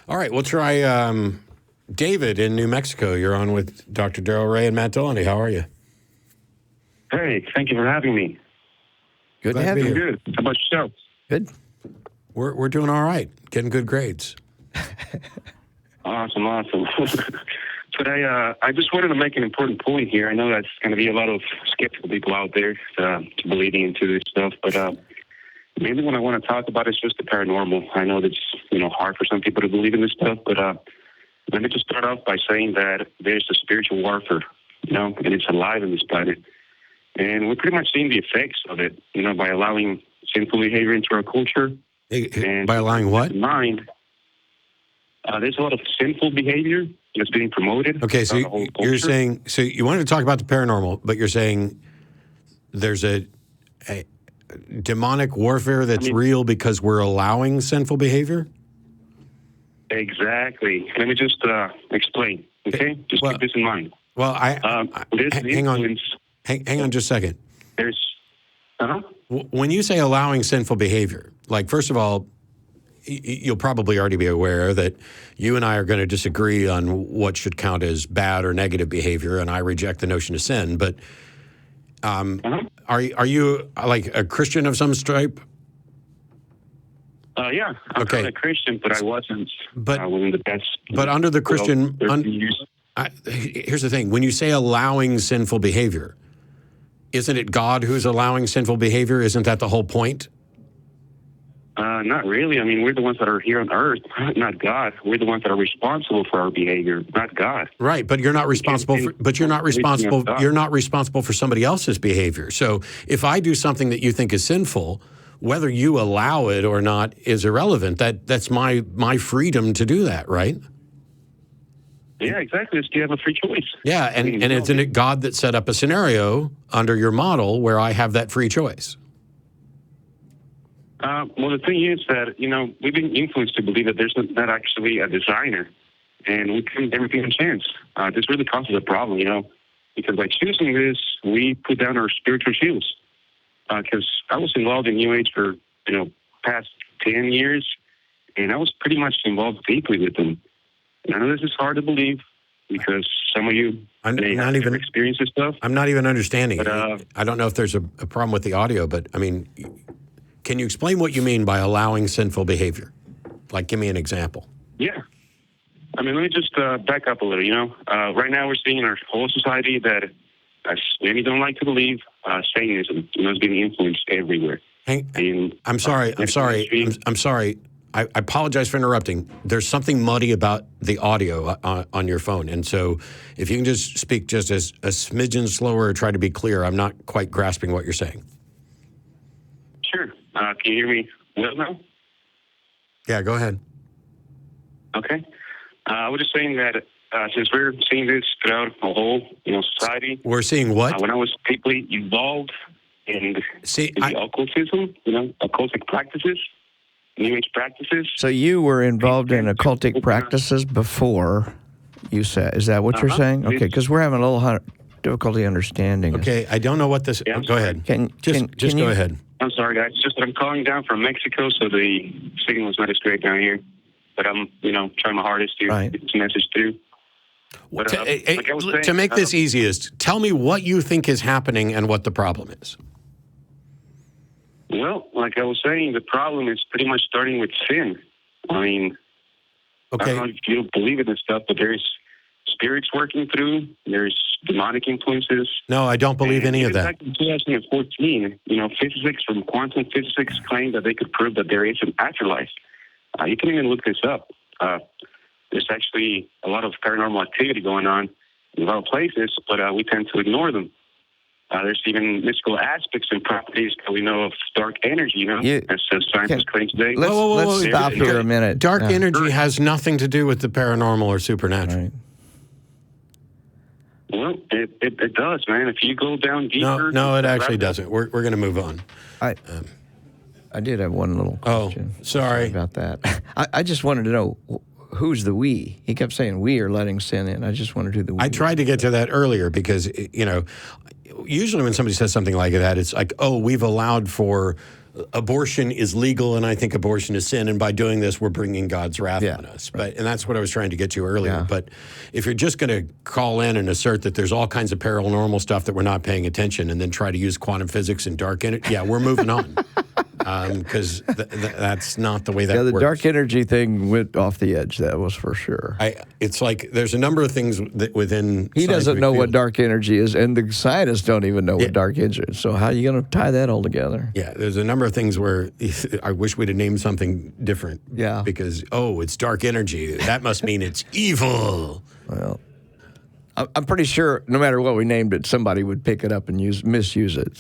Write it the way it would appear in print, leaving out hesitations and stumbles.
All right, we'll try David in New Mexico. You're on with Dr. Darrel Ray and Matt Dillahunty. How are you? Hey, thank you for having me. Good to have you. Good. How about yourself? Good. We're doing all right, getting good grades. Awesome. Today, I just wanted to make an important point here. I know that's going to be a lot of skeptical people out there believing into this stuff, but mainly what I want to talk about is just the paranormal. I know that's hard for some people to believe in this stuff, but let me just start off by saying that there's a spiritual warfare, and it's alive in this planet. And we're pretty much seeing the effects of it, by allowing sinful behavior into our culture. And by allowing what? Mind. There's a lot of sinful behavior that's being promoted. Okay, so you're saying, so you wanted to talk about the paranormal, but you're saying there's a demonic warfare that's real because we're allowing sinful behavior? Exactly. Let me just explain, okay? Just keep this in mind. Well, hang on. Hang on just a second. When you say allowing sinful behavior, like, first of all, you'll probably already be aware that you and I are going to disagree on what should count as bad or negative behavior, and I reject the notion of sin. But are you like a Christian of some stripe? Yeah, I'm a Christian, but I wasn't. Wasn't the best. But under the Christian, here's the thing: when you say allowing sinful behavior, isn't it God who's allowing sinful behavior? Isn't that the whole point? Not really. I mean, we're the ones that are here on earth, not God. We're the ones that are responsible for our behavior, not God. Right, but you're not responsible for. But you're not responsible. You're not responsible for somebody else's behavior. So if I do something that you think is sinful, whether you allow it or not is irrelevant. That's my freedom to do that, right? Yeah, exactly. You have a free choice. Yeah, and isn't it God that set up a scenario under your model where I have that free choice? Well, the thing is that, we've been influenced to believe that there's not actually a designer, and we give everything a chance. This really causes a problem, because by choosing this, we put down our spiritual shields. Because I was involved in New Age for, past 10 years, and I was pretty much involved deeply with them. And I know this is hard to believe because some of you may have different experience this stuff. I'm not even understanding it. I don't know if there's a problem with the audio, but, I mean, can you explain what you mean by allowing sinful behavior? Like, give me an example. Yeah. I mean, let me just back up a little, Right now we're seeing in our whole society that, as many don't like to believe, Satanism, is being influenced everywhere. I'm sorry. I apologize for interrupting. There's something muddy about the audio on your phone. And so if you can just speak just as a smidgen slower or try to be clear, I'm not quite grasping what you're saying. Sure. Can you hear me well now? Yeah, go ahead. Okay. I was just saying that since we're seeing this throughout the whole, society. We're seeing what? When I was deeply involved in the occultism, occultic practices, New Age practices. So you were involved in occultic practices before, you said. Is that what you're saying? Okay, because we're having a little difficulty understanding. Okay, I don't know what this... Yeah, go ahead. Just go ahead. I'm sorry, guys. It's just that I'm calling down from Mexico, so the signal is not as great down here. But I'm, trying my hardest to get this message through. But, to make this easiest, tell me what you think is happening and what the problem is. Well, like I was saying, the problem is pretty much starting with sin. I mean, I don't know if you believe in this stuff, but there's spirits working through. There's demonic influences. No, I don't believe any of that. Back in 2014, physicists from quantum physics claimed that they could prove that there is an afterlife. You can even look this up. There's actually a lot of paranormal activity going on in a lot of places, but we tend to ignore them. There's even mystical aspects and properties that we know of dark energy, as scientists claim today. Let's stop here a minute. Dark energy has nothing to do with the paranormal or supernatural. Right. Well, it does, man. If you go down deeper... No, it actually doesn't. We're going to move on. I did have one little question. Sorry about that. I just wanted to know... Who's the we? He kept saying we are letting sin in. I just wondered who the we I tried to get to that earlier because, usually when somebody says something like that, it's like, oh, we've allowed for abortion is legal and I think abortion is sin, and by doing this we're bringing God's wrath on us. But and that's what I was trying to get to earlier. Yeah. But if you're just going to call in and assert that there's all kinds of paranormal stuff that we're not paying attention, and then try to use quantum physics and dark energy, we're moving on. Because that's not the way that works. The dark energy thing went off the edge. That was for sure. It's like there's a number of things that within. He doesn't know field. what dark energy is, and the scientists don't even know what dark energy is. So how are you going to tie that all together? Yeah, there's a number of things where I wish we'd have named something different. Yeah. Because, it's dark energy. That must mean it's evil. Well, I'm pretty sure no matter what we named it, somebody would pick it up and misuse it.